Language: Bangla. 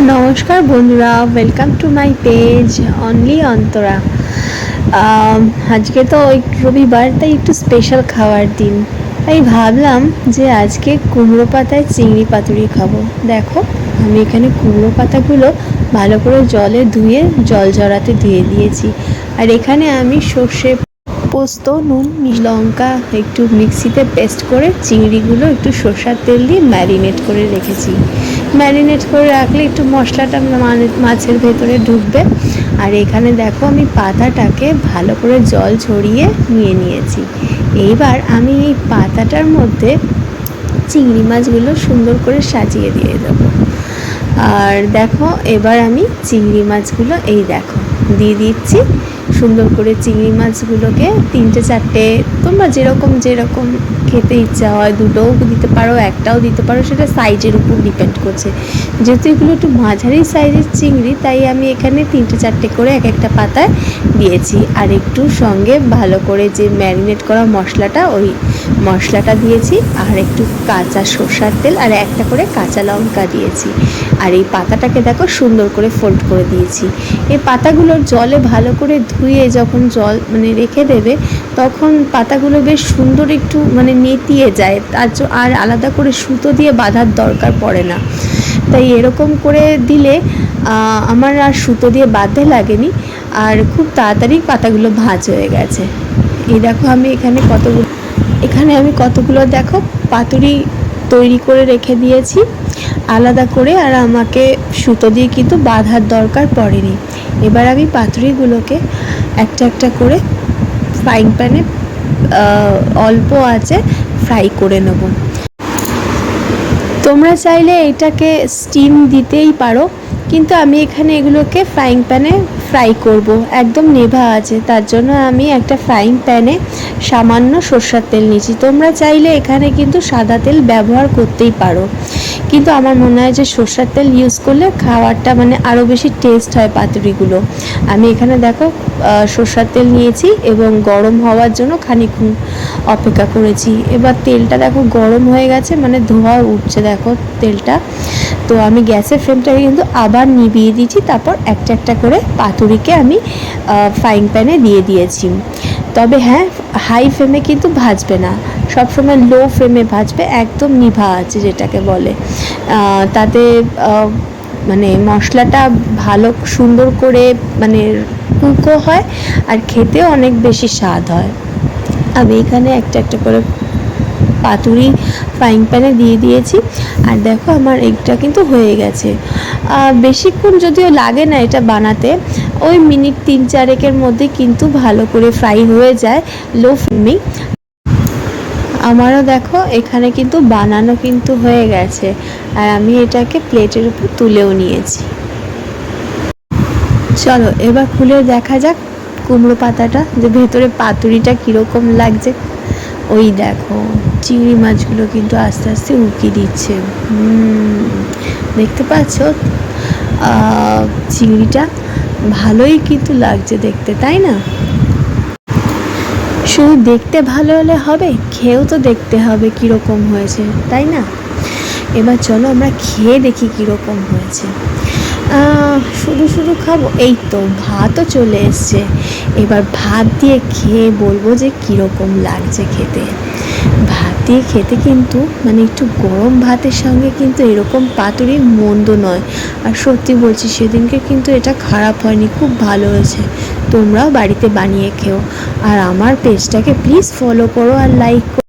নমস্কার বন্ধুরা, welcome to my page only Antara. আজকে তো রবিবার, তাই একটু স্পেশাল খাওয়ার দিন। তাই ভাবলাম যে আজকে কুমড়ো পাতায় চিংড়ি পাতুরি খাবো। দেখো, আমি এখানে কুমড়ো পাতাগুলো ভালো করে জলে ধুয়ে জল ঝরাতে ধুয়ে দিয়েছি। আর এখানে আমি সর্ষে, পোস্ত, নুন, লঙ্কা একটু মিক্সিতে পেস্ট করে চিংড়িগুলো একটু সরষের তেল দিয়ে ম্যারিনেট করে রেখেছি। ম্যারিনেট করে রাখলে একটু মশলাটা মাছের ভেতরে ঢুকবে। আর এখানে দেখো, আমি পাতাটাকে ভালো করে জল ঝরিয়ে নিয়ে নিয়েছি। এইবার আমি এই পাতাটার মধ্যে চিংড়ি মাছগুলো সুন্দর করে সাজিয়ে দিয়ে দেবো। আর দেখো, এবার আমি চিংড়ি মাছগুলো এই দেখো দিয়ে দিচ্ছি। সুন্দর করে চিংড়ি মাছগুলোকে তিনটে চারটে, তোমরা যেরকম যেরকম খেতে ইচ্ছা হয় দুটোও দিতে পারো, একটাও দিতে পারো, সেটা সাইজের উপর ডিপেন্ড করছে। যেহেতু এগুলো একটু মাঝারি সাইজের চিংড়ি, তাই আমি এখানে তিনটে চারটে করে এক একটা পাতায় দিয়েছি। আর একটু সঙ্গে ভালো করে যে ম্যারিনেট করা মশলাটা, ওই মশলাটা দিয়েছি। আর একটু কাঁচা সরষের তেল আর একটা করে কাঁচা লঙ্কা দিয়েছি। আর এই পাতাটাকে দেখো সুন্দর করে ফোল্ড করে দিয়েছি। এই পাতাগুলোর জলে ভালো করে ধুয়ে যখন জল রেখে দেবে, তখন পাতাগুলো বেশ সুন্দর একটু নেতিয়ে যায়। আর আলাদা করে সুতো দিয়ে বাঁধার দরকার পড়ে না। তাই এরকম করে দিলে আমার আর সুতো দিয়ে বাঁধতে লাগেনি। আর খুব তাড়াতাড়ি পাতাগুলো ভাঁজ হয়ে গেছে। এই দেখো, আমি এখানে আমি কতগুলো দেখো পাতুরি তৈরি করে রেখে দিয়েছি আলাদা করে। আর আমাকে সুতো দিয়ে কিন্তু বাঁধার দরকার পড়েনি। এবার আমি পাতুরিগুলোকে একটা একটা করে ফ্রাইং প্যানে অল্প আঁচে ফ্রাই করে নেব। তোমরা চাইলে এটাকে স্টিম দিতেই পারো, কিন্তু আমি এখানে এগুলোকে ফ্রাইং প্যানে ফ্রাই করব একদম নেভা আছে। তার জন্য আমি একটা ফ্রাইং প্যানে সামান্য সরষের তেল নিয়েছি। তোমরা চাইলে এখানে কিন্তু সাদা তেল ব্যবহার করতেই পারো, কিন্তু আমার মনে হয় যে সরষের তেল ইউজ করলে খাবারটা আরও বেশি টেস্ট হয় পাতুরিগুলো। আমি এখানে দেখো সরষের তেল নিয়েছি এবং গরম হওয়ার জন্য খানিকক্ষণ অপেক্ষা করেছি। এবার তেলটা দেখো গরম হয়ে গেছে, ধোঁয়া উঠছে দেখো তেলটা। তো আমি গ্যাসের ফ্লেমটাকে কিন্তু আবার নিভিয়ে দিয়েছি। তারপর একটা একটা করে পাতুরিকে আমি ফ্রাইং প্যানে দিয়ে দিয়েছি। তবে হ্যাঁ, হাই ফ্লেমে কিন্তু ভাজবে না, সবসময় লো ফ্লেমে ভাজবে, একদম নিভা আছে যেটাকে বলে। তাতে মশলাটা ভালো সুন্দর করে কুকও হয় আর খেতেও অনেক বেশি স্বাদ হয়। আমি এখানে একটা একটা করে পাতুরি ফ্রাইং প্যানে দিয়ে দিয়েছি। আর দেখো, আমার এগটা কিন্তু হয়ে গেছে। বেশিক্ষণ যদিও লাগে না এটা বানাতে, ওই মিনিট 3-4 মধ্যে কিন্তু ভালো করে ফ্রাই হয়ে যায় লো ফ্লেমেই। আমারও দেখো এখানে কিন্তু বানানো কিন্তু হয়ে গেছে। আর আমি এটাকে প্লেটের উপর তুলেও নিয়েছি। চলো এবার খুলে দেখা যাক কুমড়ো পাতাটা, যে ভেতরে পাতুরিটা কীরকম লাগছে। ওই দেখো, চিংড়ি মাছগুলো কিন্তু আস্তে আস্তে উকি দিচ্ছে। দেখতে পাচ্ছ? চিংড়িটা ভালোই কিন্তু লাগছে দেখতে, তাই না? শুধু দেখতে ভালো হলে হবে, খেয়েও তো দেখতে হবে কীরকম হয়েছে, তাই না? এবার চলো আমরা খেয়ে দেখি কীরকম হয়েছে। শুধু শুধু খাবো? এই তো ভাতও চলে এসছে। এবার ভাত দিয়ে খেয়ে বলবো যে কীরকম লাগছে খেতে। ভাত দিয়ে খেতে কিন্তু একটু গরম ভাতের সঙ্গে কিন্তু এরকম পাতুরি মন্দ নয়। আর সত্যি বলছি, সেদিনকে কিন্তু এটা খারাপ হয়নি, খুব ভালো হয়েছে। তোমরাও বাড়িতে বানিয়ে খেও। আর আমার পেজটাকে প্লিজ ফলো করো আর লাইক করো।